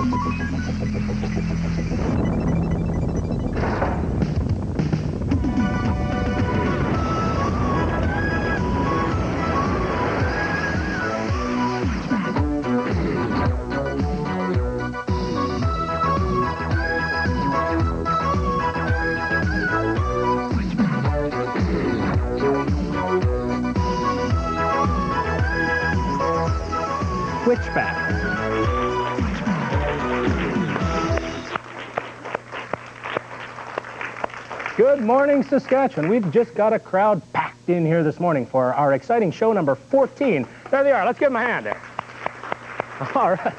Switchback. Good morning, Saskatchewan. We've just got a crowd packed in here this morning for our exciting show number 14. There they are. Let's give them a hand there. All right.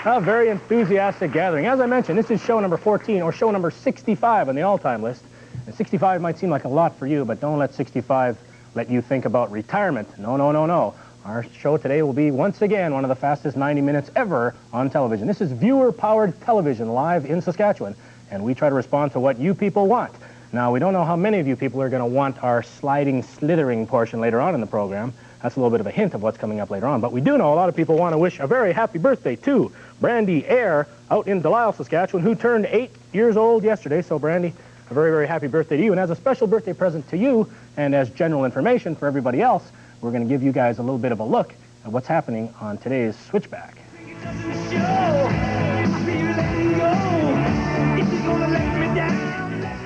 A very enthusiastic gathering. As I mentioned, this is show number 14, or show number 65 on the all-time list. And 65 might seem like a lot for you, but don't let 65 let you think about retirement. No, no, no, no. Our show today will be, once again, one of the fastest 90 minutes ever on television. This is viewer-powered television live in Saskatchewan, and we try to respond to what you people want. Now, we don't know how many of you people are going to want our sliding, slithering portion later on in the program. That's a little bit of a hint of what's coming up later on. But we do know a lot of people want to wish a very happy birthday to Brandy Eyre out in Delisle, Saskatchewan, who turned 8 years old yesterday. So, Brandy, a very, very happy birthday to you. And as a special birthday present to you, and as general information for everybody else, we're going to give you guys a little bit of a look at what's happening on today's Switchback.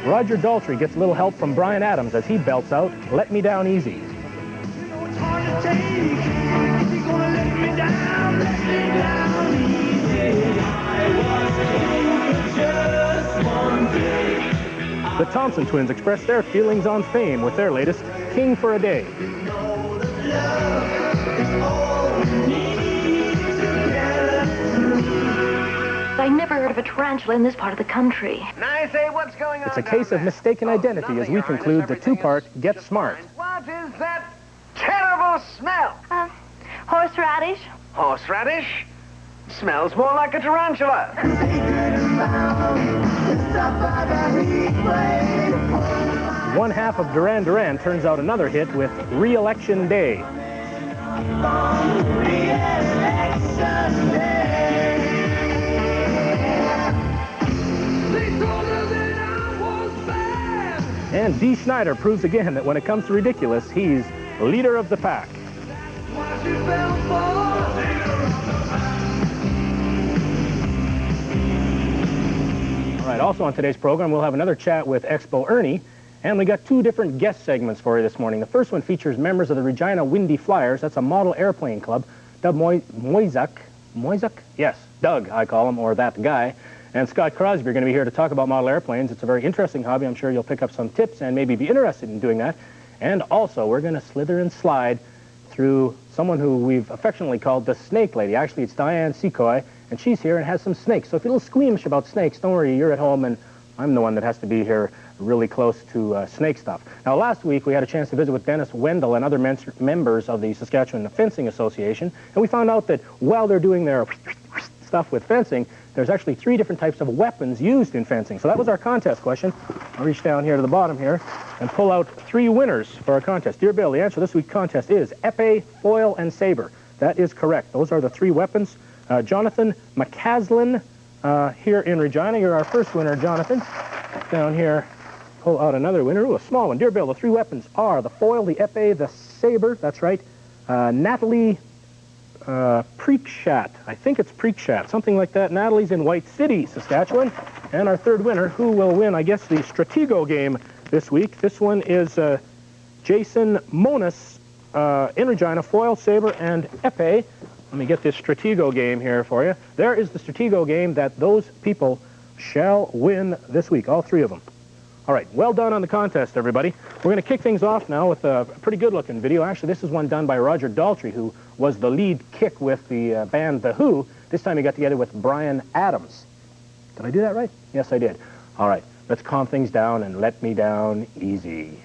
Roger Daltrey gets a little help from Bryan Adams as he belts out "Let Me Down Easy." The Thompson twins express their feelings on fame with their latest "King for a Day." I never heard of a tarantula in this part of the country. I say, what's going on? It's a case of mistaken identity as we conclude the two-part Get Smart. What is that terrible smell? Horseradish? Horseradish? Smells more like a tarantula. One half of Duran Duran turns out another hit with Re-Election Day. And Dee Snider proves again that when it comes to ridiculous, he's leader of the pack. All right, also on today's program, we'll have another chat with Expo Ernie, and we got two different guest segments for you this morning. The first one features members of the Regina Windy Flyers. That's a model airplane club. Doug Moisak? Yes, Doug, I call him, or that guy. And Scott Crosby are going to be here to talk about model airplanes. It's a very interesting hobby. I'm sure you'll pick up some tips and maybe be interested in doing that. And also, we're going to slither and slide through someone who we've affectionately called the Snake Lady. Actually, it's Diane Secoy, and she's here and has some snakes. So if you're a little squeamish about snakes, don't worry, you're at home, and I'm the one that has to be here really close to snake stuff. Now, last week, we had a chance to visit with Dennis Wendell and other members of the Saskatchewan Fencing Association, and we found out that while they're doing their stuff with fencing, there's actually 3 different types of weapons used in fencing. So that was our contest question. I'll reach down here to the bottom here and pull out 3 winners for our contest. Dear Bill, the answer to this week's contest is epee, foil, and saber. That is correct. Those are the 3 weapons. Jonathan McCaslin here in Regina. You're our first winner, Jonathan. Down here, pull out another winner. Ooh, a small one. Dear Bill, the 3 weapons are the foil, the epee, the saber. That's right. Natalie Preakshat. I think it's Preakshat, something like that. Natalie's in White City, Saskatchewan. And our third winner, who will win, I guess, the Stratego game this week. This one is Jason Monas in Regina, foil, saber, and epee. Let me get this Stratego game here for you. There is the Stratego game that those people shall win this week, all 3 of them. All right, well done on the contest, everybody. We're going to kick things off now with a pretty good-looking video. Actually, this is one done by Roger Daltrey, who was the lead kick with the band The Who. This time he got together with Bryan Adams. Did I do that right? Yes, I did. All right, let's calm things down and let me down easy.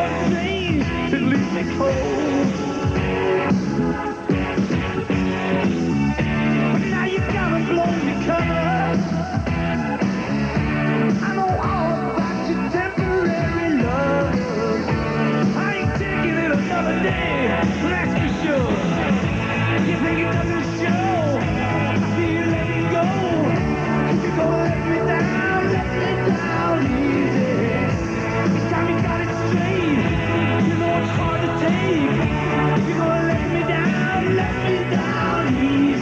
a train that leaves me cold. But now you gotta blow your cover. I know all about your temporary love. I ain't taking it another day, that's for sure. You think it doesn't show? I see you let me go. You're gonna let me down easy. Each time you got it straight, you know it's hard to take. You're gonna let me down easy.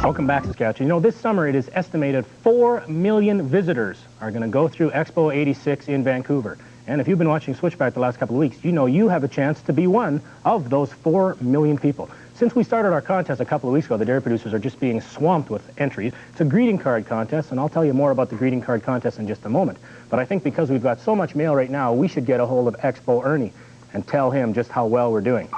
Welcome back, Saskatchewan. You know, this summer it is estimated 4 million visitors are going to go through Expo 86 in Vancouver. And if you've been watching Switchback the last couple of weeks, you know you have a chance to be one of those 4 million people. Since we started our contest a couple of weeks ago, the dairy producers are just being swamped with entries. It's a greeting card contest, and I'll tell you more about the greeting card contest in just a moment. But I think because we've got so much mail right now, we should get a hold of Expo Ernie and tell him just how well we're doing.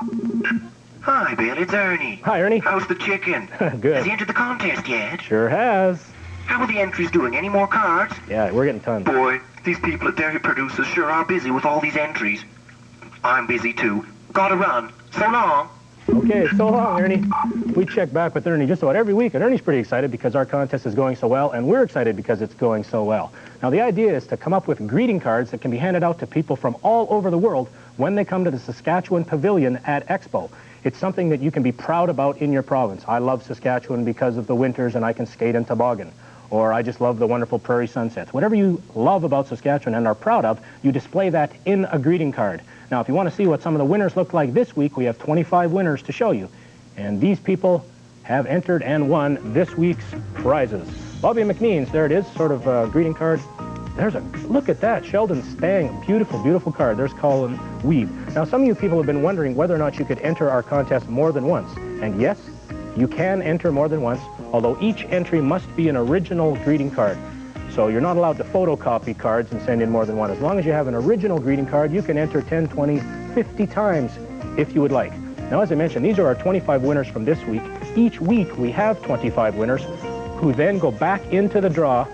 Hi, Bill, it's Ernie. Hi, Ernie. How's the chicken? Good. Has he entered the contest yet? Sure has. How are the entries doing? Any more cards? Yeah, we're getting tons. Boy, these people at dairy producers sure are busy with all these entries. I'm busy too. Gotta run. So long. Okay, so long, Ernie. We check back with Ernie just about every week, and Ernie's pretty excited because our contest is going so well, and we're excited because it's going so well. Now, the idea is to come up with greeting cards that can be handed out to people from all over the world when they come to the Saskatchewan Pavilion at Expo. It's something that you can be proud about in your province. I love Saskatchewan because of the winters and I can skate in toboggan. Or I just love the wonderful prairie sunsets. Whatever you love about Saskatchewan and are proud of, you display that in a greeting card. Now, if you want to see what some of the winners look like this week, we have 25 winners to show you. And these people have entered and won this week's prizes. Bobby McNeans, there it is, sort of a greeting card. Look at that, Sheldon Stang, beautiful, beautiful card. There's Colin Weed. Now, some of you people have been wondering whether or not you could enter our contest more than once. And yes, you can enter more than once, although each entry must be an original greeting card. So you're not allowed to photocopy cards and send in more than one. As long as you have an original greeting card, you can enter 10, 20, 50 times if you would like. Now, as I mentioned, these are our 25 winners from this week. Each week, we have 25 winners who then go back into the draw,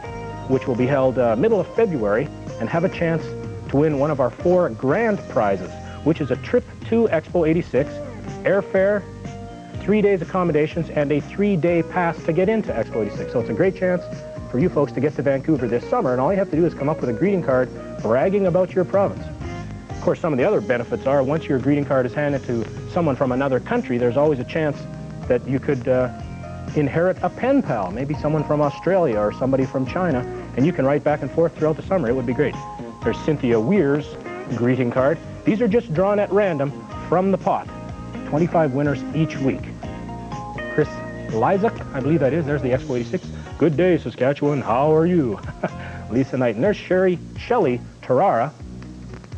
which will be held middle of February, and have a chance to win one of our 4 grand prizes, which is a trip to Expo 86, airfare, 3 days accommodations, and a 3-day pass to get into Expo 86. So it's a great chance for you folks to get to Vancouver this summer, and all you have to do is come up with a greeting card bragging about your province. Of course, some of the other benefits are once your greeting card is handed to someone from another country, there's always a chance that you could inherit a pen pal, maybe someone from Australia or somebody from China, and you can write back and forth throughout the summer. It would be great. There's Cynthia Weir's greeting card. These are just drawn at random from the pot. 25 winners each week. Chris Lysak, I believe that is. There's the Expo 86. Good day, Saskatchewan. How are you? Lisa Knight. And there's Shelley Tarara,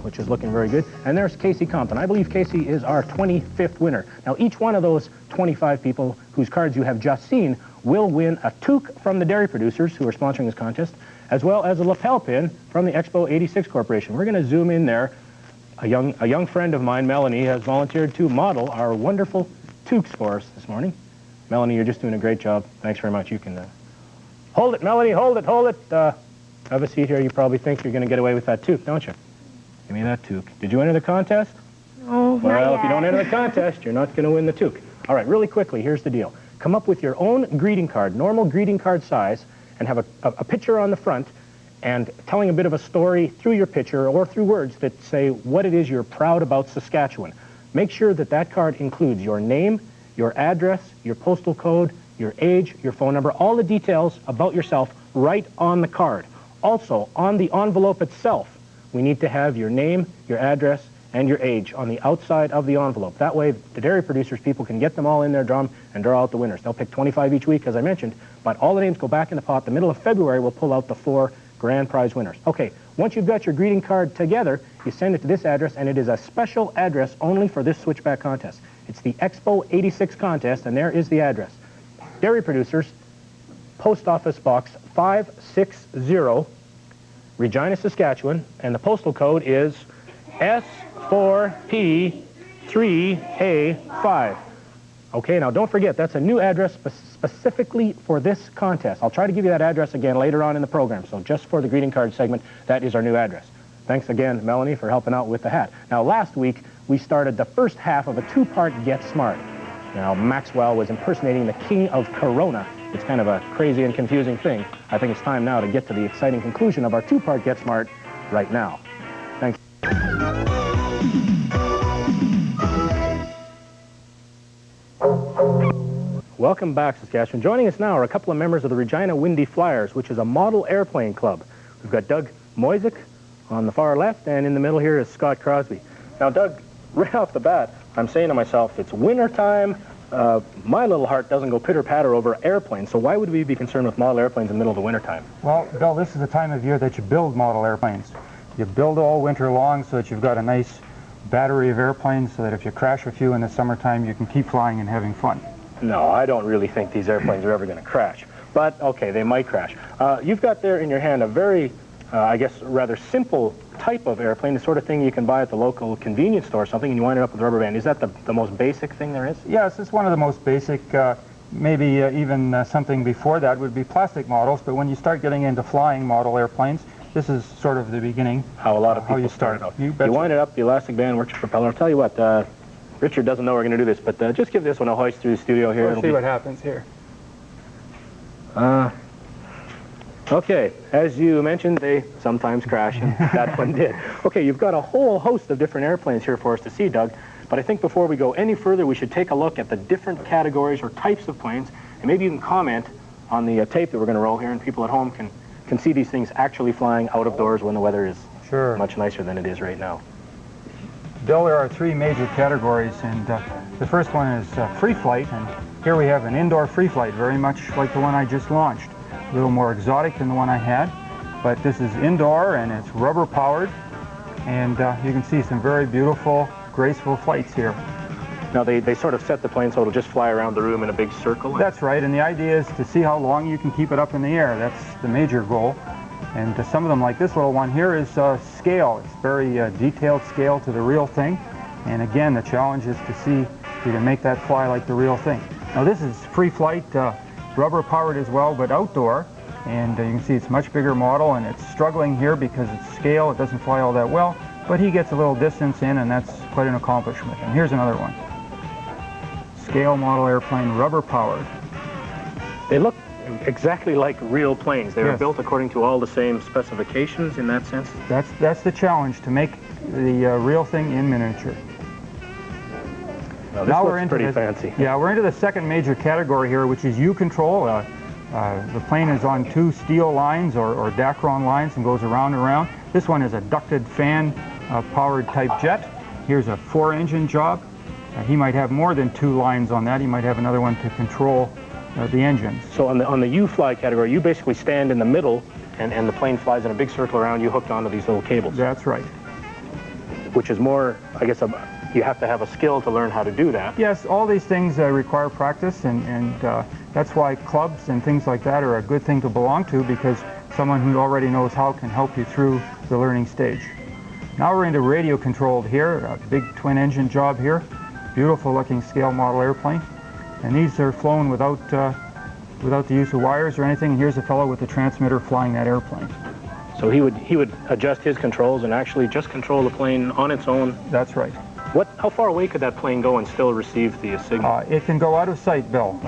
which is looking very good. And there's Casey Compton. I believe Casey is our 25th winner. Now, each one of those 25 people whose cards you have just seen will win a toque from the dairy producers who are sponsoring this contest, as well as a lapel pin from the Expo 86 Corporation. We're going to zoom in there. A young friend of mine, Melanie, has volunteered to model our wonderful toques for us this morning. Melanie, you're just doing a great job. Thanks very much. You can hold it, Melanie. Hold it. Hold it. Have a seat here. You probably think you're going to get away with that toque, don't you? Give me that toque. Did you enter the contest? Oh, well, if you don't enter the contest, you're not going to win the toque. All right, really quickly, here's the deal. Come up with your own greeting card, normal greeting card size, and have a picture on the front and telling a bit of a story through your picture or through words that say what it is you're proud about Saskatchewan. Make sure that that card includes your name, your address, your postal code, your age, your phone number, all the details about yourself right on the card. Also, on the envelope itself, we need to have your name, your address, and your age on the outside of the envelope. That way, the dairy producers, people can get them all in their drum and draw out the winners. They'll pick 25 each week, as I mentioned, but all the names go back in the pot. The middle of February, we'll pull out the 4 grand prize winners. Okay, once you've got your greeting card together, you send it to this address, and it is a special address only for this Switchback contest. It's the Expo 86 contest, and there is the address. Dairy Producers, Post Office Box 560, Regina, Saskatchewan, and the postal code is S4P3A5. Okay, now don't forget, that's a new address specifically for this contest. I'll try to give you that address again later on in the program, so just for the greeting card segment, that is our new address. Thanks again, Melanie, for helping out with the hat. Now, last week, we started the first half of a two-part Get Smart. Now, Maxwell was impersonating the King of Corona. It's kind of a crazy and confusing thing. I think it's time now to get to the exciting conclusion of our two-part Get Smart right now. Thanks. Welcome back, Saskatchewan. Joining us now are a couple of members of the Regina Windy Flyers, which is a model airplane club. We've got Doug Moisick on the far left, and in the middle here is Scott Crosby. Now, Doug, right off the bat, I'm saying to myself, it's winter time. My little heart doesn't go pitter-patter over airplanes, so why would we be concerned with model airplanes in the middle of the winter time? Well, Bill, this is the time of year that you build model airplanes. You build all winter long so that you've got a nice battery of airplanes so that if you crash a few in the summertime, you can keep flying and having fun. No, I don't really think these airplanes are ever going to crash. But, okay, they might crash. You've got there in your hand a very, I guess, rather simple type of airplane, the sort of thing you can buy at the local convenience store or something, and you wind it up with a rubber band. Is that the most basic thing there is? Yes, it's one of the most basic. Maybe even something before that would be plastic models, but when you start getting into flying model airplanes, this is sort of the beginning. How a lot of people how you start out. You wind it up, the elastic band works your propeller. I'll tell you what, Richard doesn't know we're going to do this, but just give this one a hoist through the studio here. Let's see what happens here. Okay, as you mentioned, they sometimes crash, and that one did. Okay, you've got a whole host of different airplanes here for us to see, Doug, but I think before we go any further, we should take a look at the different categories or types of planes, and maybe you can comment on the tape that we're going to roll here, and people at home can see these things actually flying out of doors when the weather is much nicer than it is right now. Bill, there are three major categories, and the first one is free flight, and here we have an indoor free flight, very much like the one I just launched. A little more exotic than the one I had, but this is indoor and it's rubber powered, and you can see some very beautiful, graceful flights here. Now they sort of set the plane so it'll just fly around the room in a big circle? That's right, and the idea is to see how long you can keep it up in the air. That's the major goal. And some of them, like this little one here, is scale. It's very detailed scale to the real thing, and again the challenge is to see if you can make that fly like the real thing. Now this is free flight, rubber powered as well, but outdoor, and you can see it's a much bigger model, and it's struggling here because it's scale. It doesn't fly all that well, but he gets a little distance in, and that's quite an accomplishment. And here's another one. Scale model airplane, rubber powered. They look exactly like real planes. They are built according to all the same specifications in that sense? That's the challenge, to make the real thing in miniature. Now we're into pretty fancy. Yeah, we're into the second major category here, which is U-control. The plane is on two steel lines or Dacron lines and goes around and around. This one is a ducted fan powered type jet. Here's a 4-engine job. He might have more than two lines on that. He might have another one to control the engines. So on the U-fly category, you basically stand in the middle and the plane flies in a big circle around you hooked onto these little cables. That's right. Which is more, I guess, you have to have a skill to learn how to do that. Yes, all these things require practice, and that's why clubs and things like that are a good thing to belong to, because someone who already knows how can help you through the learning stage. Now we're into radio controlled here, a big twin engine job here, beautiful looking scale model airplane, and these are flown without the use of wires or anything. And here's a fellow with the transmitter flying that airplane. So he would adjust his controls and actually just control the plane on its own? That's right. How far away could that plane go and still receive the signal? It can go out of sight, Bill.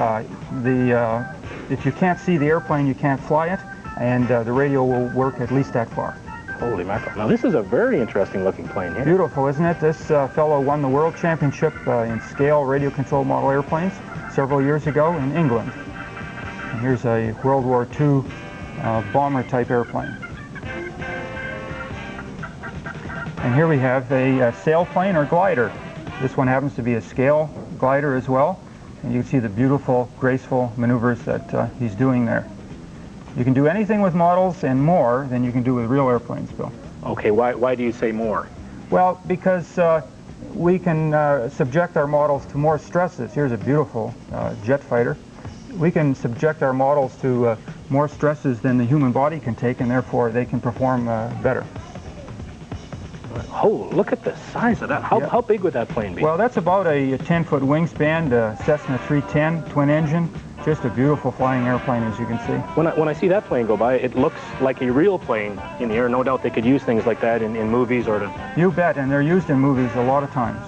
If you can't see the airplane, you can't fly it, and the radio will work at least that far. Holy mackerel. Now this is a very interesting looking plane here. Beautiful, isn't it? This fellow won the world championship in scale radio control model airplanes several years ago in England. And here's a World War II bomber type airplane. And here we have a sailplane or glider. This one happens to be a scale glider as well. And you can see the beautiful, graceful maneuvers that he's doing there. You can do anything with models and more than you can do with real airplanes, Bill. Okay, why do you say more? Well, because we can subject our models to more stresses. Here's a beautiful jet fighter. We can subject our models to more stresses than the human body can take, and therefore they can perform better. Oh, look at the size of that. How big would that plane be? Well, that's about a 10-foot wingspan, Cessna 310, twin engine. Just a beautiful flying airplane, as you can see. When I see that plane go by, it looks like a real plane in the air. No doubt they could use things like that in movies or to... You bet, and they're used in movies a lot of times.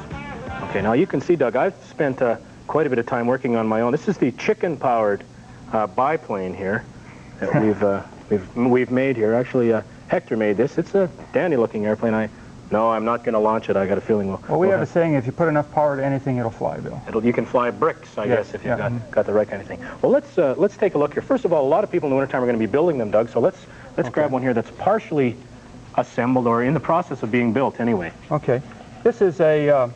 Okay, now you can see, Doug, I've spent quite a bit of time working on my own. This is the chicken-powered biplane here that we've made here. Actually, Hector made this. It's a dandy-looking airplane. No, I'm not going to launch it. I got a feeling Well, we have a saying, if you put enough power to anything, it'll fly, Bill. You can fly bricks, I guess, if you've got the right kind of thing. Well, let's take a look here. First of all, a lot of people in the wintertime are going to be building them, Doug, so let's grab one here that's partially assembled or in the process of being built anyway. Okay. This is a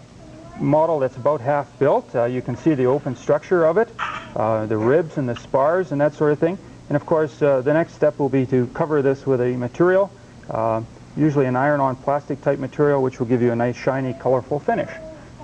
model that's about half built. You can see the open structure of it, the ribs and the spars and that sort of thing. And of course, the next step will be to cover this with a material, usually an iron-on plastic type material, which will give you a nice shiny colorful finish.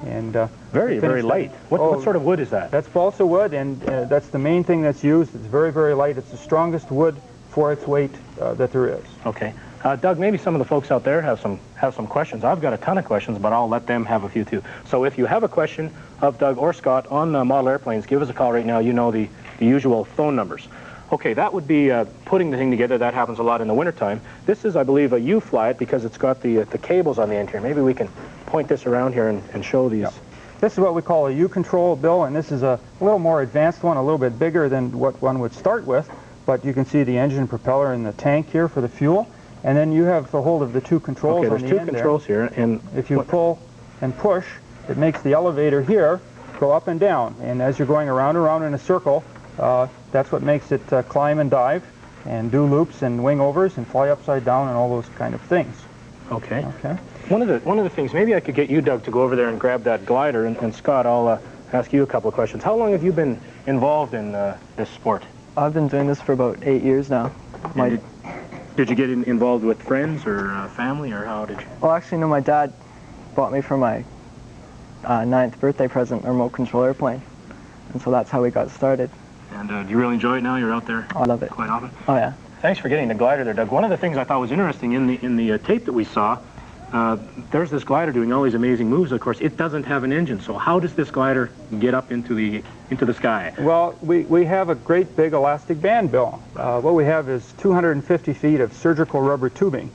And very light. What sort of wood is that? That's balsa wood, and that's the main thing that's used. It's very light. It's the strongest wood for its weight that there is. Okay. Doug, maybe some of the folks out there have some questions. I've got a ton of questions, but I'll let them have a few too. So if you have a question of Doug or Scott on model airplanes, give us a call right now. You know the usual phone numbers. Okay, that would be putting the thing together. That happens a lot in the wintertime. This is, I believe, a U-flight because it's got the cables on the end here. Maybe we can point this around here and show these. Yep. This is what we call a U-control, Bill, and this is a little more advanced one, a little bit bigger than what one would start with. But you can see the engine, propeller, and the tank here for the fuel. And then you have the hold of the two controls on the end. Okay, there's two controls here. And if you pull and push, it makes the elevator here go up and down. And as you're going around in a circle, that's what makes it climb and dive and do loops and wing overs and fly upside down and all those kind of things. Okay. Okay. One of the things, maybe I could get you, Doug, to go over there and grab that glider, and Scott, I'll ask you a couple of questions. How long have you been involved in this sport? I've been doing this for about 8 years now. Did you get involved with friends or family, or how did you? Well, actually, no, my dad bought me for my 9th birthday present a remote control airplane, and so that's how we got started. And do you really enjoy it now? You're out there I love it. Quite often? Oh, yeah. Thanks for getting the glider there, Doug. One of the things I thought was interesting in the tape that we saw, there's this glider doing all these amazing moves. Of course, it doesn't have an engine, so how does this glider get up into the sky? Well, we have a great big elastic band, Bill. What we have is 250 feet of surgical rubber tubing,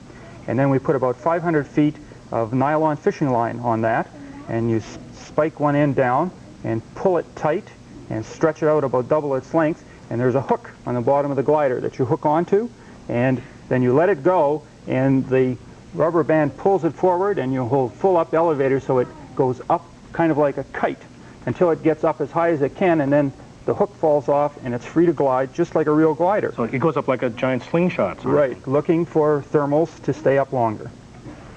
and then we put about 500 feet of nylon fishing line on that, and you spike one end down and pull it tight and stretch it out about double its length, and there's a hook on the bottom of the glider that you hook onto, and then you let it go, and the rubber band pulls it forward, and you hold full up elevator so it goes up kind of like a kite until it gets up as high as it can, and then the hook falls off and it's free to glide just like a real glider. So it goes up like a giant slingshot. Right, looking for thermals to stay up longer.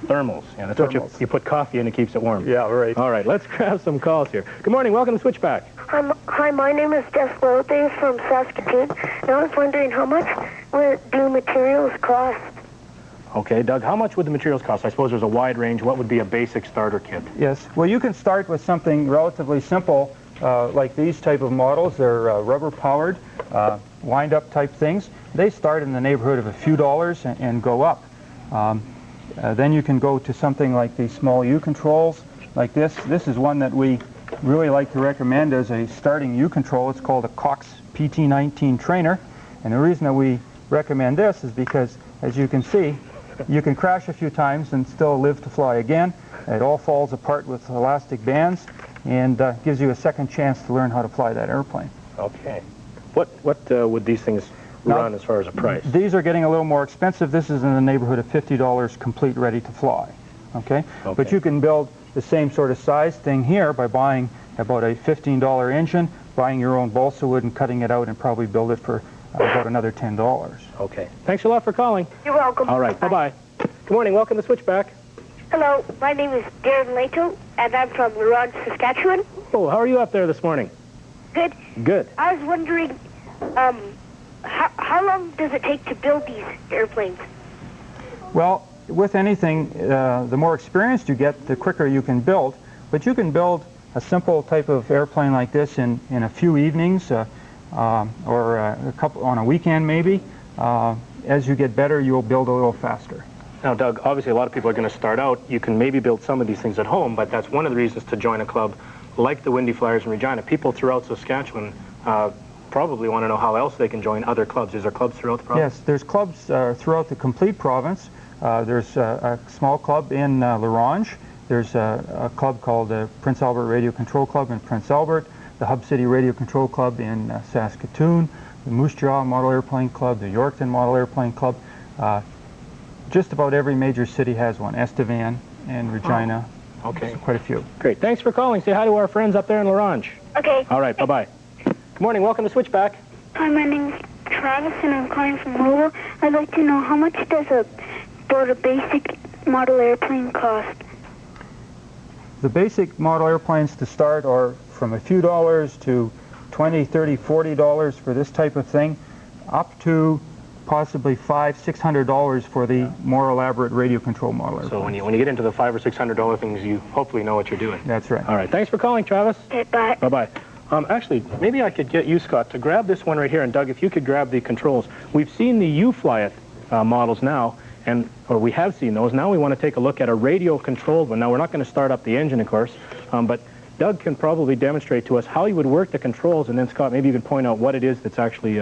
Thermals, yeah, that's thermals. What you put coffee in, it keeps it warm. Yeah, right. All right, let's grab some calls here. Good morning, welcome to Switchback. Hi, my name is Jeff Lothe from Saskatoon, and I was wondering how much do materials cost? Okay, Doug, how much would the materials cost? I suppose there's a wide range. What would be a basic starter kit? Yes, well, you can start with something relatively simple, like these type of models. They're rubber-powered, wind-up type things. They start in the neighborhood of a few dollars and go up. Then you can go to something like these small U-controls, like this. This is one that we really like to recommend as a starting U-control. It's called a Cox PT-19 trainer. And the reason that we recommend this is because, as you can see, you can crash a few times and still live to fly again. It all falls apart with elastic bands and gives you a second chance to learn how to fly that airplane. Okay. What would these things run as far as a price? These are getting a little more expensive. This is in the neighborhood of $50 complete, ready to fly. Okay? But you can build the same sort of size thing here by buying about a $15 engine, buying your own balsa wood and cutting it out, and probably build it for about another $10. Okay. Thanks a lot for calling. You're welcome. All right. Bye-bye. Good morning. Welcome to Switchback. Hello, my name is Darren Lato, and I'm from Huron, Saskatchewan. Oh, how are you up there this morning? Good. Good. I was wondering, how how long does it take to build these airplanes? Well, with anything, the more experienced you get, the quicker you can build. But you can build a simple type of airplane like this in a few evenings or a couple on a weekend maybe. As you get better, you'll build a little faster. Now, Doug, obviously a lot of people are going to start out. You can maybe build some of these things at home, but that's one of the reasons to join a club like the Windy Flyers in Regina. People throughout Saskatchewan probably want to know how else they can join other clubs. Is there clubs throughout the province? Yes, there's clubs throughout the complete province. There's a small club in Larange. There's a club called the Prince Albert Radio Control Club in Prince Albert, the Hub City Radio Control Club in Saskatoon, the Moose Jaw Model Airplane Club, the Yorkton Model Airplane Club. Just about every major city has one. Estevan and Regina. Oh, okay. There's quite a few. Great. Thanks for calling. Say hi to our friends up there in Larange. Okay. All right. Bye-bye. Good morning. Welcome to Switchback. Hi, my name is Travis, and I'm calling from Louisville. I'd like to know how much does build a basic model airplane cost? The basic model airplanes to start are from a few dollars to $20, $30, $40 for this type of thing, up to possibly $500, $600 for the more elaborate radio control model airplanes. So when you get into the $500 or $600 things, you hopefully know what you're doing. That's right. All right. Thanks for calling, Travis. Okay, bye. Bye-bye. Actually, maybe I could get you, Scott, to grab this one right here, and Doug, if you could grab the controls. We've seen the U-Fly-It models now, or we have seen those. Now we want to take a look at a radio-controlled one. Now, we're not going to start up the engine, of course, but Doug can probably demonstrate to us how you would work the controls, and then, Scott, maybe you can point out what it is that's actually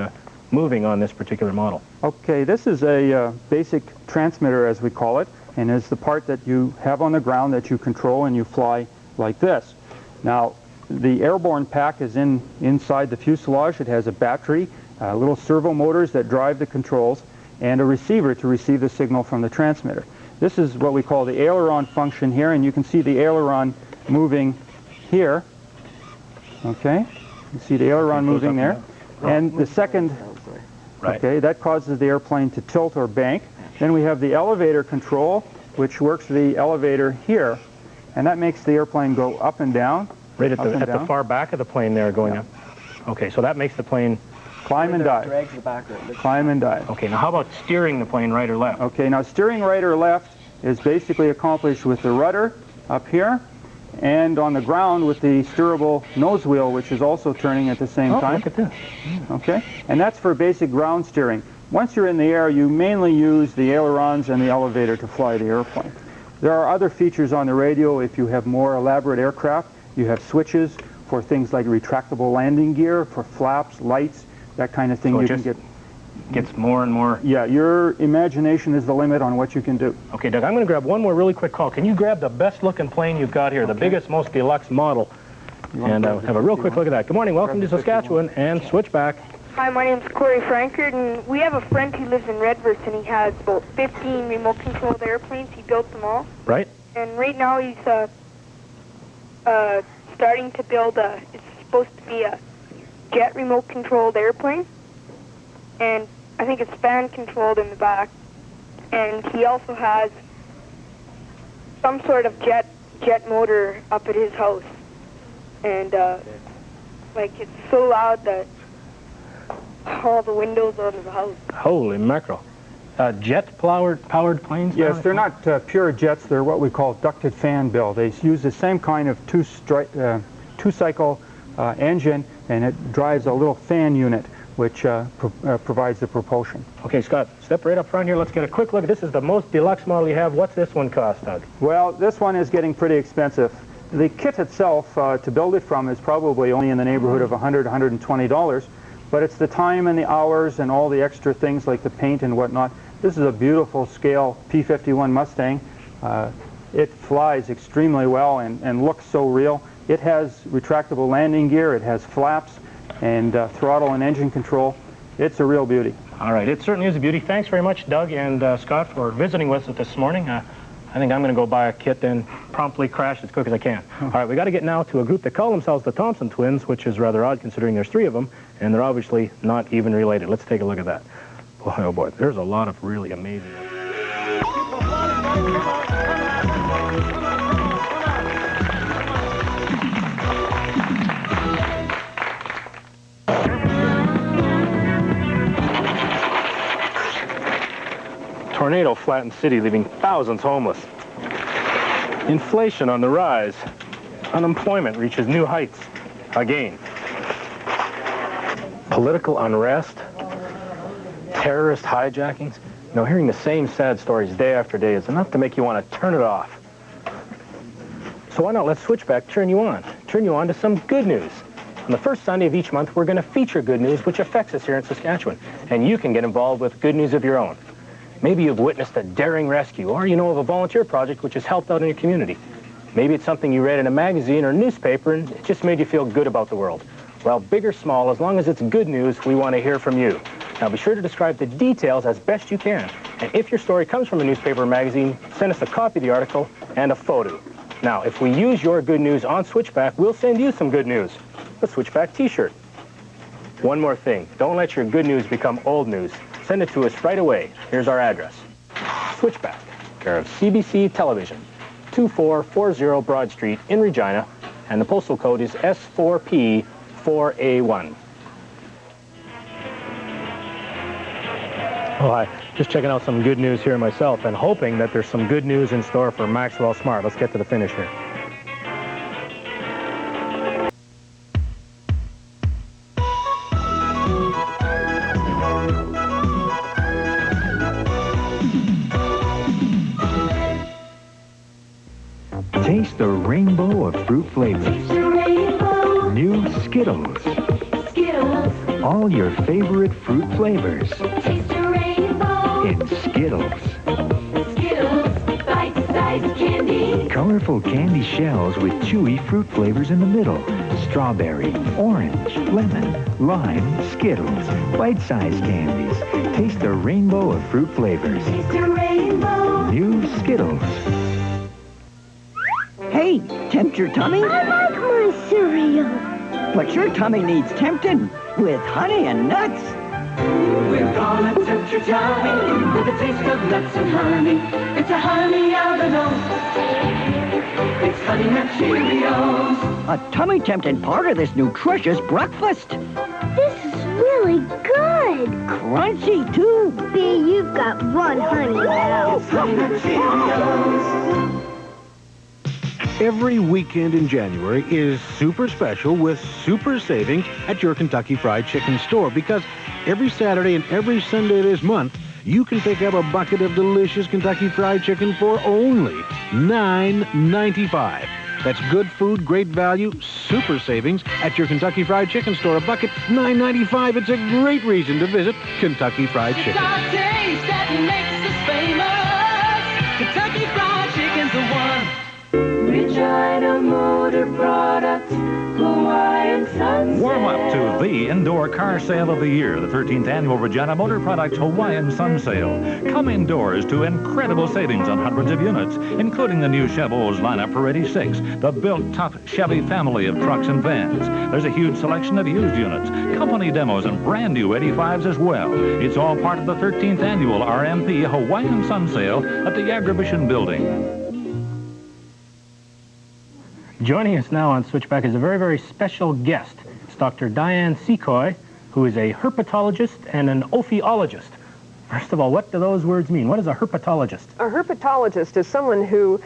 moving on this particular model. Okay, this is a basic transmitter, as we call it, and is the part that you have on the ground that you control and you fly like this. Now, the airborne pack is inside the fuselage. It has a battery, little servo motors that drive the controls, and a receiver to receive the signal from the transmitter. This is what we call the aileron function here, and you can see the aileron moving here. Okay, you see the aileron moving there. And the second, okay, that causes the airplane to tilt or bank. Then we have the elevator control, which works the elevator here, and that makes the airplane go up and down. Right at the far back of the plane there going up. Okay, so that makes the plane climb and dive. Drags the back. Climb and dive. Okay, now how about steering the plane right or left? Okay, now steering right or left is basically accomplished with the rudder up here and on the ground with the steerable nose wheel, which is also turning at the same time. Look at this. Okay, and that's for basic ground steering. Once you're in the air, you mainly use the ailerons and the elevator to fly the airplane. There are other features on the radio if you have more elaborate aircraft. You have switches for things like retractable landing gear, for flaps, lights, that kind of thing. So you it can just gets more and more. Yeah, your imagination is the limit on what you can do. Okay, Doug, I'm going to grab one more really quick call. Can you grab the best looking plane you've got here, the biggest, most deluxe model, and have a real quick look at that. Good morning, welcome to Saskatchewan and Switchback. Hi, my name's Corey Frankert, and we have a friend who lives in Redverse, and he has about 15 remote-controlled airplanes. He built them all. Right. And right now he's starting to build it's supposed to be a jet remote-controlled airplane. And I think it's fan-controlled in the back. And he also has some sort of jet motor up at his house. And, like, it's so loud that all the windows out of the house. Holy mackerel. Jet-powered planes? Yes, they're not pure jets. They're what we call ducted fan build. They use the same kind of two-cycle engine, and it drives a little fan unit, which provides the propulsion. Okay, Scott, step right up front here. Let's get a quick look. This is the most deluxe model you have. What's this one cost, Doug? Well, this one is getting pretty expensive. The kit itself, to build it from, is probably only in the neighborhood of $100, $120, but it's the time and the hours and all the extra things like the paint and whatnot. This is a beautiful scale P-51 Mustang. It flies extremely well and looks so real. It has retractable landing gear, it has flaps, and throttle and engine control. It's a real beauty. All right, it certainly is a beauty. Thanks very much, Doug and Scott, for visiting with us this morning. I think I'm going to go buy a kit and promptly crash as quick as I can. All right, we got to get now to a group that call themselves the Thompson Twins, which is rather odd considering there's three of them, and they're obviously not even related. Let's take a look at that. Boy, oh boy, there's a lot of really amazing. tornado flattened city, leaving thousands homeless. Inflation on the rise. Unemployment reaches new heights again. Political unrest. Terrorist hijackings. You know, hearing the same sad stories day after day is enough to make you want to turn it off. So why not let Switchback turn you on to some good news. On the first Sunday of each month, we're going to feature good news which affects us here in Saskatchewan, and you can get involved with good news of your own. Maybe you've witnessed a daring rescue, or you know of a volunteer project which has helped out in your community. Maybe it's something you read in a magazine or newspaper and it just made you feel good about the world. Well, big or small, as long as it's good news, we want to hear from you. Now be sure to describe the details as best you can. And if your story comes from a newspaper or magazine, send us a copy of the article and a photo. Now, if we use your good news on Switchback, we'll send you some good news. A Switchback t-shirt. One more thing, don't let your good news become old news. Send it to us right away. Here's our address. Switchback, care of CBC Television, 2440 Broad Street in Regina, and the postal code is S4P4A1. Oh, hi. Just checking out some good news here myself and hoping that there's some good news in store for Maxwell Smart. Let's get to the finish here. Taste the rainbow of fruit flavors. New Skittles. Skittles. All your favorite fruit flavors. Taste the rainbow. In Skittles. Skittles. Bite-sized candy. Colorful candy shells with chewy fruit flavors in the middle. Strawberry, orange, lemon, lime, Skittles. Bite-sized candies. Taste the rainbow of fruit flavors. Taste the rainbow. New Skittles. Hey, tempt your tummy? I like my cereal. But your tummy needs tempting with honey and nuts. We're gonna tempt your tummy with a taste of nuts and honey. It's a honey algodote. It's Honey Nut Cheerios. A tummy-tempting part of this nutritious breakfast. This is really good. Crunchy, too. B, you've got one honey now. Honey Nut Cheerios. Every weekend in January is super special with super savings at your Kentucky Fried Chicken store, because every Saturday and every Sunday this month, you can pick up a bucket of delicious Kentucky Fried Chicken for only $9.95. That's good food, great value, super savings at your Kentucky Fried Chicken store. A bucket, $9.95. It's a great reason to visit Kentucky Fried Chicken. It's our taste that makes us famous. Kentucky Fried Chicken's the one. Regina Motor Products, Hawaiian Sunset. Warm up to the indoor car sale of the year, the 13th annual Regina Motor Products Hawaiian Sun Sale. Come indoors to incredible savings on hundreds of units, including the new Chevrolet's lineup for 86, the built-tough Chevy family of trucks and vans. There's a huge selection of used units, company demos, and brand new 85s as well. It's all part of the 13th annual RMP Hawaiian Sun Sale at the Agribition Building. Joining us now on Switchback is a very, very special guest. It's Dr. Diane Secoy, who is a herpetologist and an ophiologist. First of all, what do those words mean? What is a herpetologist? A herpetologist is someone who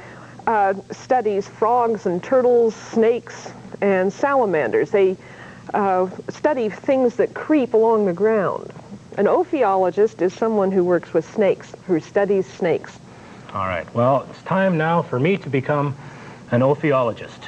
studies frogs and turtles, snakes, and salamanders. They study things that creep along the ground. An ophiologist is someone who works with snakes, who studies snakes. All right. Well, it's time now for me to become an ophiologist.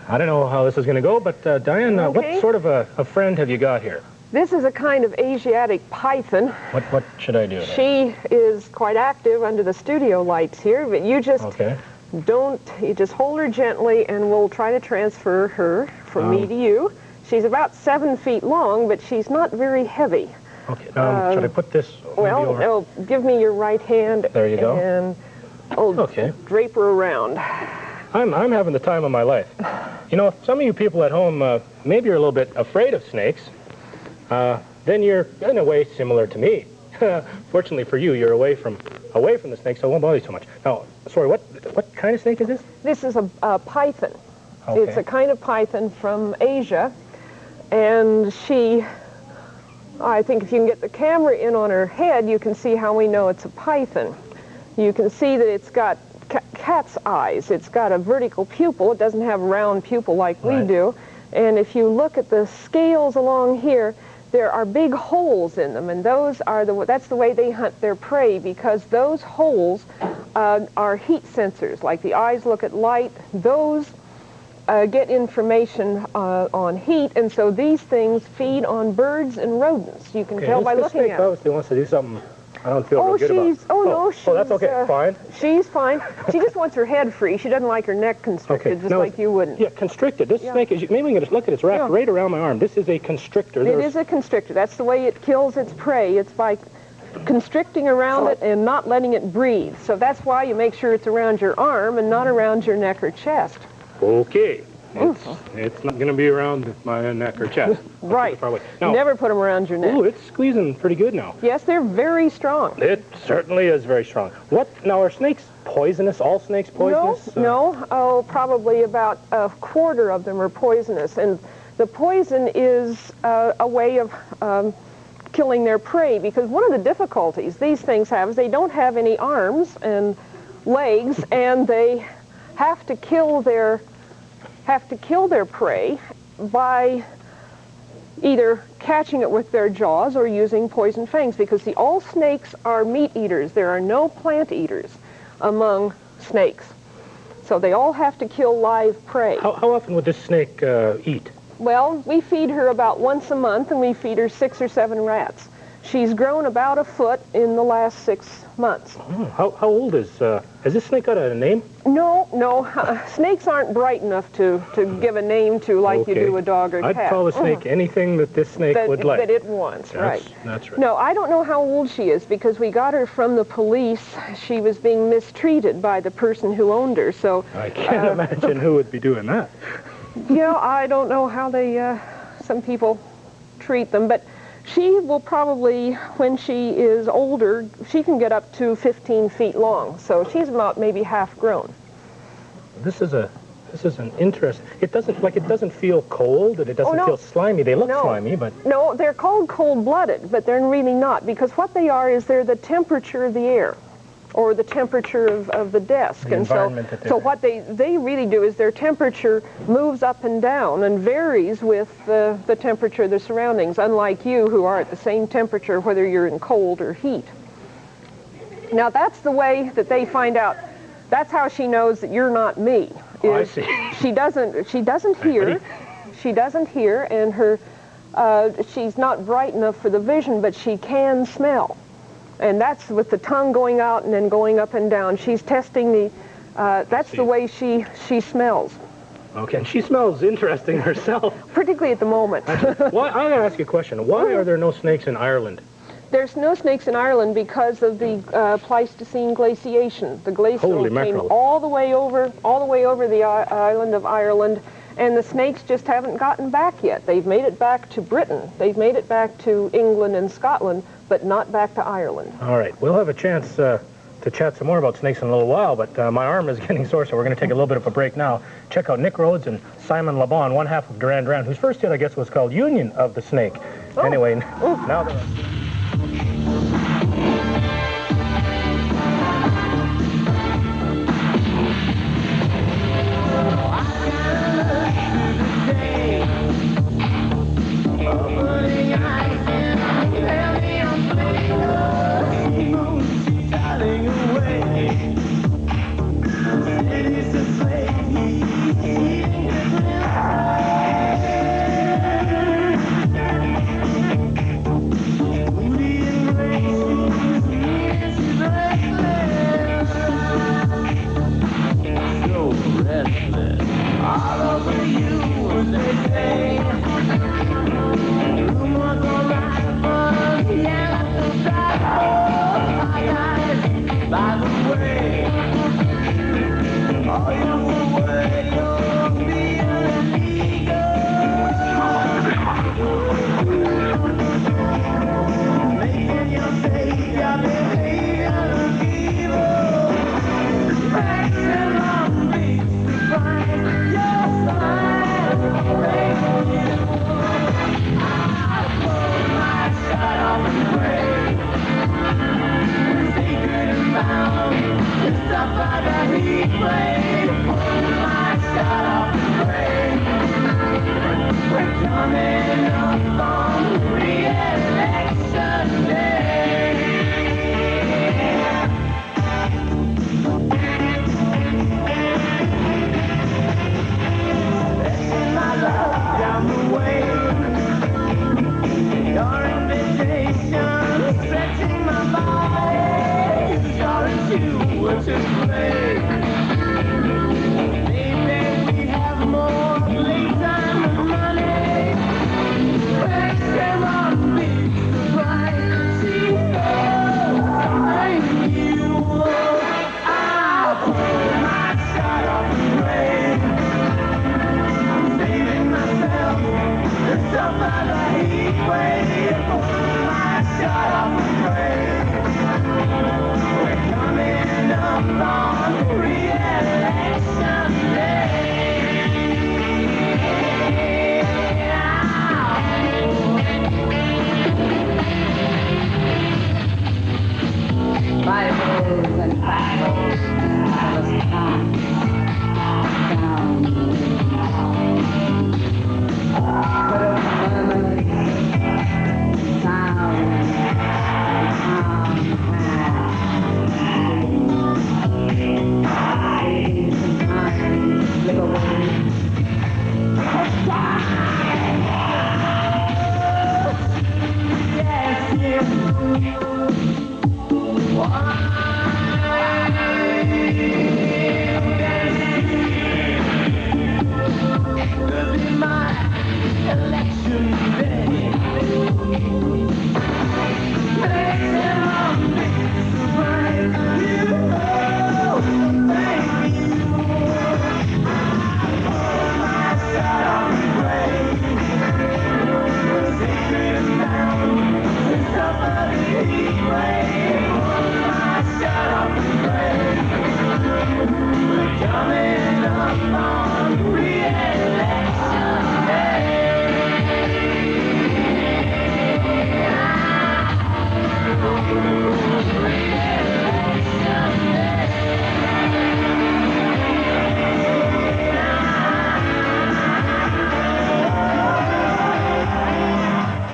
I don't know how this is going to go, but Diane, okay. What sort of a friend have you got here? This is a kind of Asiatic python. What should I do? She is quite active under the studio lights here, but you just you just hold her gently and we'll try to transfer her from me to you. She's about 7 feet long, but she's not very heavy. Okay, should I put this over? Give me your right hand. There you go. And drape her around. I'm having the time of my life. You know, if some of you people at home, maybe you're a little bit afraid of snakes, then you're in a way similar to me. Fortunately for you, you're away from the snake, so it won't bother you so much. Now, sorry, what kind of snake is this? This is a python. Okay. It's a kind of python from Asia, and she I think if you can get the camera in on her head, you can see how we know it's a python. You can see that it's got cat's eyes. It's got a vertical pupil. It doesn't have a round pupil like we do. And if you look at the scales along here, there are big holes in them, and those are that's the way they hunt their prey, because those holes are heat sensors. Like the eyes look at light, those get information on heat, and so these things feed on birds and rodents. You can tell by looking at them. Obviously wants to do something I don't feel real good about. No, she's... Oh, that's okay, fine. She's fine. She just wants her head free. She doesn't like her neck constricted, just like you wouldn't. Yeah, constricted. This snake is, maybe we can just look at it. It's wrapped right around my arm. This is a constrictor. It is a constrictor. That's the way it kills its prey. It's by constricting around it and not letting it breathe. So that's why you make sure it's around your arm and not around your neck or chest. Okay. It's not going to be around my neck or chest. Right. Now, never put them around your neck. Ooh, it's squeezing pretty good now. Yes, they're very strong. It certainly is very strong. Now, are snakes poisonous? All snakes poisonous? No. Oh, probably about a quarter of them are poisonous. And the poison is a way of killing their prey, because one of the difficulties these things have is they don't have any arms and legs, and they have to kill their prey by either catching it with their jaws or using poison fangs, because all snakes are meat eaters. There are no plant eaters among snakes. So they all have to kill live prey. How often would this snake eat? Well, we feed her about once a month, and we feed her 6 or 7 rats. She's grown about a foot in the last 6 months. Oh, how old is, has this snake got a name? No. Snakes aren't bright enough to give a name to like you do a dog or cat. I'd call a snake anything that this snake would like. That it wants, right. That's right. No, I don't know how old she is, because we got her from the police. She was being mistreated by the person who owned her, so... I can't imagine who would be doing that. I don't know how they, some people treat them, but she will probably, when she is older, she can get up to 15 feet long, so she's about maybe half grown. This is an interest. It doesn't feel cold, and it doesn't feel slimy. They look slimy, but... No, they're called cold-blooded, but they're really not, because what they are is they're the temperature of the air, or the temperature of the desk. The environment that they're so what they really do is their temperature moves up and down and varies with the temperature of the surroundings, unlike you, who are at the same temperature whether you're in cold or heat. Now that's the way that they find out. That's how she knows that you're not me. I see. She doesn't hear. She doesn't hear, and she's not bright enough for the vision, but she can smell. And that's with the tongue going out and then going up and down. She's testing that's the way she smells. Okay, and she smells interesting herself. Particularly at the moment. Well, I gotta ask you a question. Why are there no snakes in Ireland? There's no snakes in Ireland because of the Pleistocene glaciation. The glacier came all the way over the island of Ireland, and the snakes just haven't gotten back yet. They've made it back to Britain. They've made it back to England and Scotland, but not back to Ireland. All right, we'll have a chance to chat some more about snakes in a little while, but my arm is getting sore, so we're going to take a little bit of a break now. Check out Nick Rhodes and Simon LeBon, one half of Duran Duran, whose first hit, I guess, was called Union of the Snake. Anyway, now they're... heat wave. Pull my shut off the brake. We're coming up on re-election day. Letting my love down the way. Your invitation, stretching my body. Darling, you were to play. Maybe we have more playtime and money. Back them on me, surprise. She knows something you want. I'll pull my shot off the brake. I'm saving myself. The stuff of the heat wave. Pull my shot off the brake. We're coming up on re-election day. Bibles and Bibles tell us time down. Put up murmurs, sounds, days and times slip away. Yes, yes. Could be my election day. Make them all mix right. You know, thank you. Pull my shot off the brake. Sacred down, the stuff of the heat wave. Pull my shot off the brake. We're coming up on re-election day.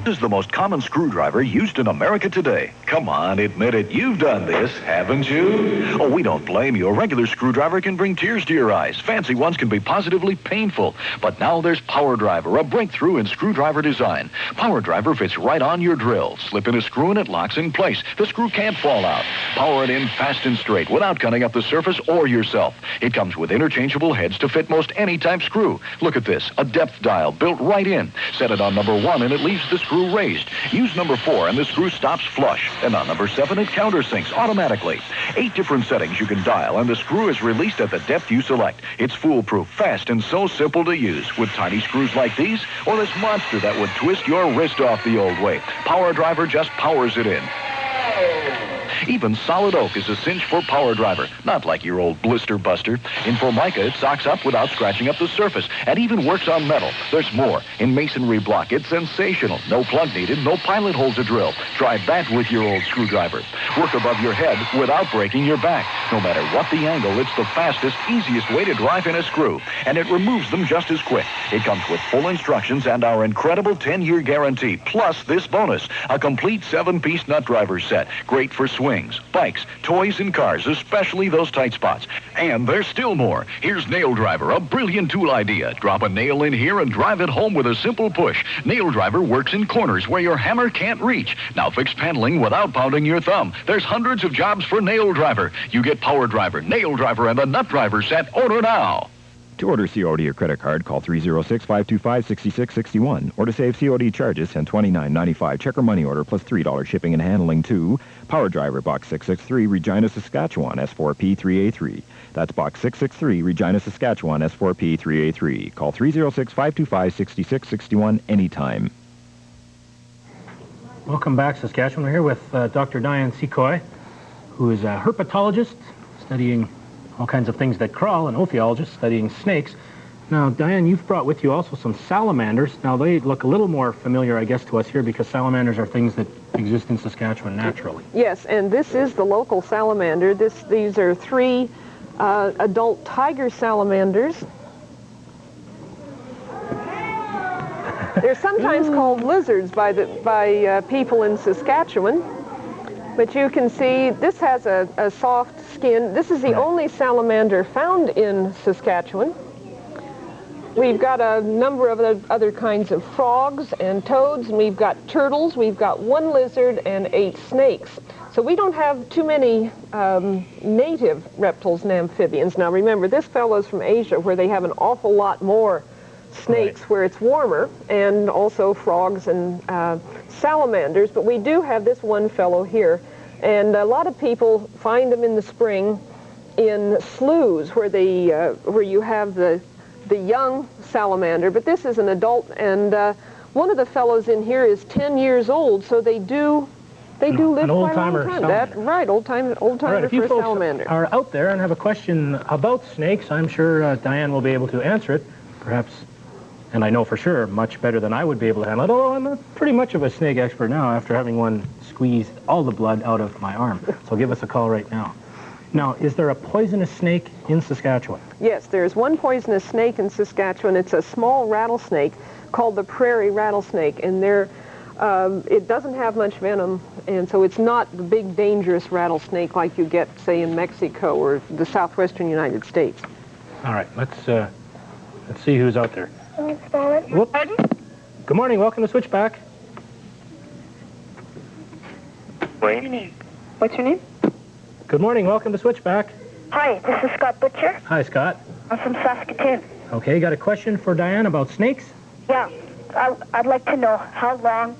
This is the most common screwdriver used in America today. Come on, admit it. You've done this, haven't you? Oh, we don't blame you. A regular screwdriver can bring tears to your eyes. Fancy ones can be positively painful. But now there's Power Driver, a breakthrough in screwdriver design. Power Driver fits right on your drill. Slip in a screw and it locks in place. The screw can't fall out. Power it in fast and straight without cutting up the surface or yourself. It comes with interchangeable heads to fit most any type screw. Look at this, a depth dial built right in. Set it on number 1 and it leaves the screw raised. Use number 4 and the screw stops flush. And on number 7 it countersinks automatically. 8 different settings you can dial and the screw is released at the depth you select. It's foolproof, fast, and so simple to use. With tiny screws like these or this monster that would twist your wrist off the old way. Power Driver just powers it in. Even solid oak is a cinch for Power Driver, not like your old blister buster. In Formica, it socks up without scratching up the surface, and even works on metal. There's more. In masonry block, it's sensational. No plug needed, no pilot hole to drill. Try that with your old screwdriver. Work above your head without breaking your back. No matter what the angle, it's the fastest, easiest way to drive in a screw, and it removes them just as quick. It comes with full instructions and our incredible 10-year guarantee, plus this bonus, a complete 7-piece nut driver set. Great for swings, bikes, toys, and cars, especially those tight spots. And there's still more. Here's Nail Driver, a brilliant tool idea. Drop a nail in here and drive it home with a simple push. Nail Driver works in corners where your hammer can't reach. Now fix paneling without pounding your thumb. There's hundreds of jobs for Nail Driver. You get Power Driver, Nail Driver, and the Nut Driver set. Order now. To order COD or credit card, call 306-525-6661. Or to save COD charges, send $29.95 check or money order plus $3 shipping and handling to Power Driver, Box 663, Regina, Saskatchewan, S4P3A3. That's Box 663, Regina, Saskatchewan, S4P3A3. Call 306-525-6661 anytime. Welcome back, Saskatchewan. We're here with Dr. Diane Secoy, who is a herpetologist studying all kinds of things that crawl, and ophiologist studying snakes. Now, Diane, you've brought with you also some salamanders. Now, they look a little more familiar, I guess, to us here because salamanders are things that exist in Saskatchewan naturally. Yes, and this is the local salamander. These are 3 adult tiger salamanders. They're sometimes called lizards by people in Saskatchewan. But you can see this has a soft skin. This is the only salamander found in Saskatchewan. We've got a number of other kinds of frogs and toads, and we've got turtles, we've got 1 lizard and 8 snakes. So we don't have too many native reptiles and amphibians. Now remember, this fellow's from Asia, where they have an awful lot more snakes where it's warmer, and also frogs and salamanders. But we do have this one fellow here, and a lot of people find them in the spring in sloughs where you have the young salamander, but this is an adult, and one of the fellows in here is 10 years old, so they do live quite a long time. That's right, old-timer for a salamander. If you folks are out there and have a question about snakes, I'm sure Diane will be able to answer it, perhaps, and I know for sure, much better than I would be able to handle it, although I'm pretty much of a snake expert now after having one squeeze all the blood out of my arm. So give us a call right now. Now, is there a poisonous snake in Saskatchewan? Yes, there's one poisonous snake in Saskatchewan. It's a small rattlesnake called the prairie rattlesnake, and it doesn't have much venom, and so it's not the big dangerous rattlesnake like you get, say, in Mexico or the southwestern United States. All right, let's see who's out there. Whoop. Good morning, welcome to Switchback. What's your name? What's your name? Good morning, welcome to Switchback. Hi, this is Scott Butcher. Hi, Scott. I'm from Saskatoon. Okay, got a question for Diane about snakes? Yeah, I'd like to know how long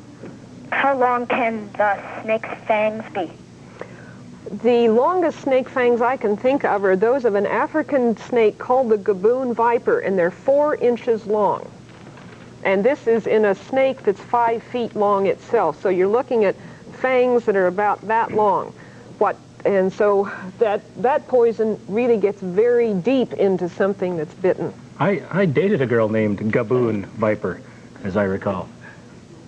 can the snake's fangs be? The longest snake fangs I can think of are those of an African snake called the gaboon viper, and they're 4 inches long. And this is in a snake that's 5 feet long itself, so you're looking at fangs that are about that long. And so that poison really gets very deep into something that's bitten. I dated a girl named Gaboon Viper, as I recall,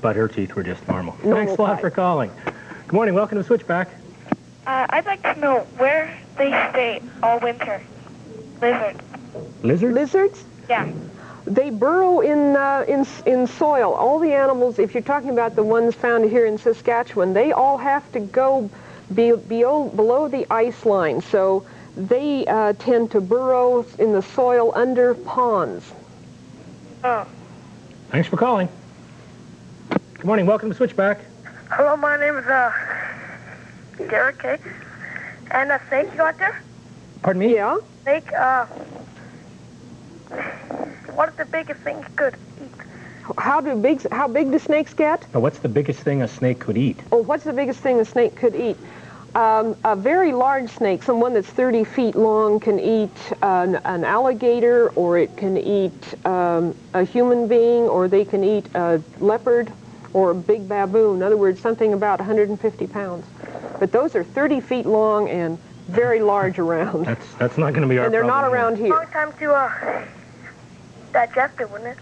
but her teeth were just normal. Thanks a lot for calling. Good morning, welcome to Switchback. I'd like to know where they stay all winter. Lizards. Lizards? Lizards? Yeah. They burrow in soil. All the animals, if you're talking about the ones found here in Saskatchewan, they all have to go below the ice line, so they tend to burrow in the soil under ponds. Oh. Thanks for calling. Good morning, welcome to Switchback. Hello, my name is Garrett K. And a snake you got there? Pardon me? Yeah? Snake, what is the biggest thing you could eat? How big do snakes get? Now, what's the biggest thing a snake could eat? Oh, what's the biggest thing a snake could eat? A very large snake, someone that's 30 feet long, can eat an alligator, or it can eat a human being, or they can eat a leopard or a big baboon. In other words, something about 150 pounds. But those are 30 feet long and very large around. That's not going to be our problem. And they're not around here. Long time to digest it, wouldn't it?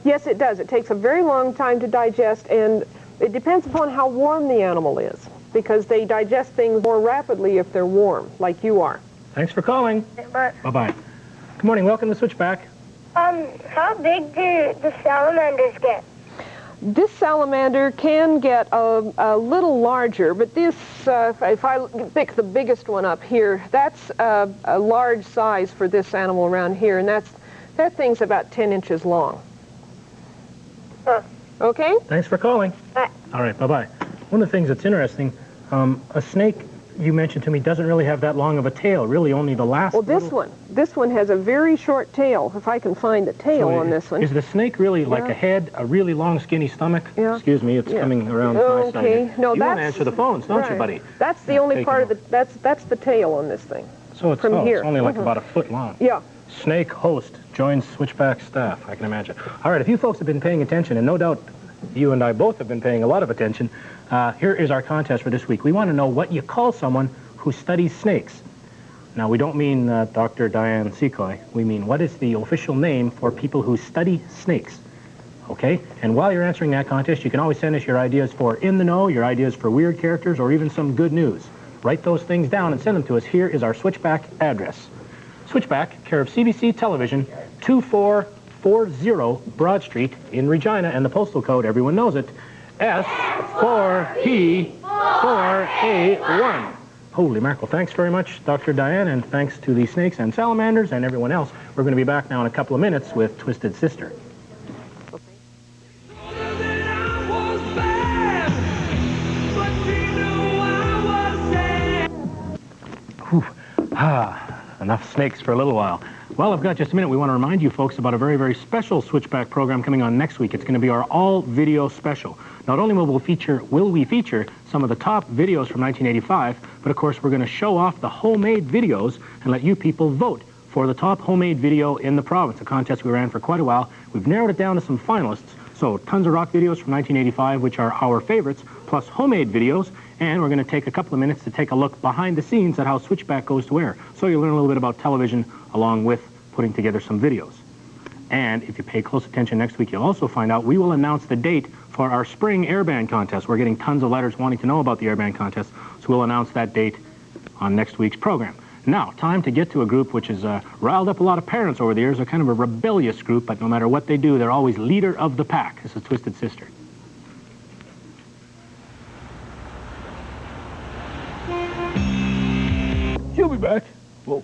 Yes, it does. It takes a very long time to digest, and it depends upon how warm the animal is, because they digest things more rapidly if they're warm, like you are. Thanks for calling. Bye-bye. Good morning, welcome to Switchback. How big do the salamanders get? This salamander can get a little larger, but this, if I pick the biggest one up here, that's a large size for this animal around here, and that thing's about 10 inches long. Okay? Thanks for calling. Bye. All right, bye-bye. One of the things that's interesting, a snake, you mentioned to me, doesn't really have that long of a tail, really only the last Well, this one has a very short tail, if I can find the tail on this one. Is the snake really like a head, a really long, skinny stomach? Yeah. Excuse me, it's coming around my side. Okay. No, you want to answer the phones, don't you, buddy? That's the only part of the, that's the tail on this thing. So it's, from here. It's only like about a foot long. Yeah. Snake host joins Switchback staff, I can imagine. All right, if you folks have been paying attention, and no doubt you and I both have been paying a lot of attention, here is our contest for this week. We want to know what you call someone who studies snakes. Now, we don't mean Dr. Diane Secoy. We mean, what is the official name for people who study snakes? Okay? And while you're answering that contest, you can always send us your ideas for In the Know, your ideas for weird characters, or even some good news. Write those things down and send them to us. Here is our Switchback address. Switchback, care of CBC Television, 2440 Broad Street in Regina, and the postal code, everyone knows it, S4P4A1. Holy mackerel. Thanks very much, Dr. Diane, and thanks to the snakes and salamanders and everyone else. We're going to be back now in a couple of minutes with Twisted Sister. Whew. Enough snakes for a little while. Well, I've got just a minute. We want to remind you folks about a very, very special Switchback program coming on next week. It's going to be our all-video special. Not only will we feature some of the top videos from 1985, but of course we're going to show off the homemade videos and let you people vote for the top homemade video in the province, a contest we ran for quite a while. We've narrowed it down to some finalists. So tons of rock videos from 1985, which are our favorites, plus homemade videos, and we're going to take a couple of minutes to take a look behind the scenes at how Switchback goes to air. So you'll learn a little bit about television along with putting together some videos. And if you pay close attention next week, you'll also find out we will announce the date for our spring airband contest. We're getting tons of letters wanting to know about the airband contest, so we'll announce that date on next week's program. Now, time to get to a group which has riled up a lot of parents over the years. They're kind of a rebellious group, but no matter what they do, they're always leader of the pack. This is Twisted Sister. She'll be back. Whoa.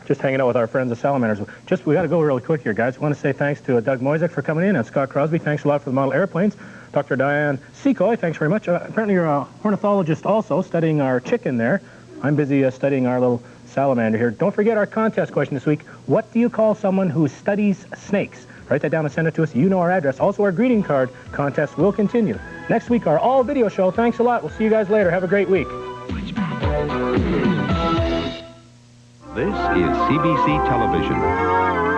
Just hanging out with our friends the salamanders. We got to go really quick here, guys. I want to say thanks to Doug Moisek for coming in, and Scott Crosby. Thanks a lot for the model airplanes. Dr. Diane Secoy, thanks very much. Apparently you're a ornithologist also, studying our chicken there. I'm busy studying our little salamander here. Don't forget our contest question this week. What do you call someone who studies snakes? Write that down and send it to us. You know our address. Also, our greeting card contest will continue. Next week, our all-video show. Thanks a lot. We'll see you guys later. Have a great week. This is CBC Television.